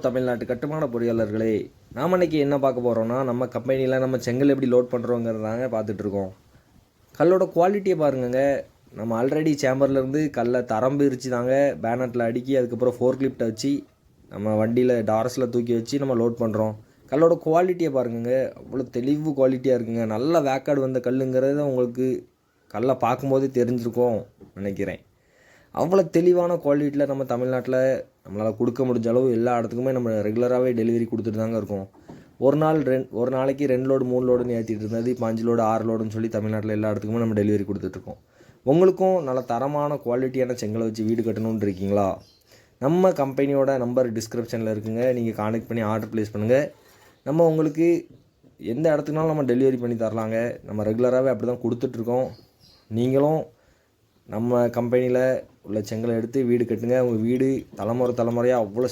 தமிழ்நாட்டு கட்டுமான பொறியாளர்களே, நாம் இன்னைக்கு என்ன பார்க்க போகிறோம்னா, நம்ம கம்பெனியில் நம்ம செங்கல் எப்படி லோட் பண்ணுறோங்கிறதாங்க பார்த்துட்ருக்கோம். கல்லோட குவாலிட்டியை பாருங்கங்க. நம்ம ஆல்ரெடி சேம்பர்லேருந்து கல்லை தரம் பிரித்து தாங்க பேனட்டில் அடுக்கி அதுக்கப்புறம் ஃபோர் கிளிப்டை வச்சு நம்ம வண்டியில் டாரஸில் தூக்கி வச்சு நம்ம லோட் பண்ணுறோம். கல்லோட குவாலிட்டியை பாருங்கங்க, அவ்வளோ தெளிவு குவாலிட்டியாக இருக்குங்க. நல்ல வேக்காடு வந்த கல்லுங்கிறது உங்களுக்கு கல்லை பார்க்கும்போதே தெரிஞ்சிருக்கும் நினைக்கிறேன். அவ்வளோ தெளிவான குவாலிட்டியில் நம்ம தமிழ்நாட்டில் நம்மளால் கொடுக்க முடிஞ்ச அளவு எல்லா இடத்துக்குமே நம்ம ரெகுலராகவே டெலிவரி கொடுத்துட்டு தாங்க இருக்கோம். ஒரு நாளைக்கு 2 லோடு 3 லோடுன்னு ஏற்றிட்டு இருந்தது, இப்போ 5 லோடு 6 லோடுன்னு சொல்லி தமிழ்நாட்டில் எல்லா இடத்துக்குமே நம்ம டெலிவரி கொடுத்துட்ருக்கோம். உங்களுக்கும் நல்ல தரமான குவாலிட்டியான செங்கலை வச்சு வீடு கட்டணுன்னு இருக்கீங்களா? நம்ம கம்பெனியோட நம்பர் டிஸ்கிரிப்ஷனில் இருக்குங்க. நீங்கள் கான்டெக்ட் பண்ணி ஆர்டர் ப்ளேஸ் பண்ணுங்கள். நம்ம உங்களுக்கு எந்த இடத்துக்குனாலும் நம்ம டெலிவரி பண்ணி தரலாங்க. நம்ம ரெகுலராகவே அப்படி தான் கொடுத்துட்ருக்கோம். நீங்களும் நம்ம கம்பெனியில் உள்ள செங்கலை எடுத்து வீடு கட்டுங்க. உங்கள் வீடு தலைமுறையாக அவ்வளோ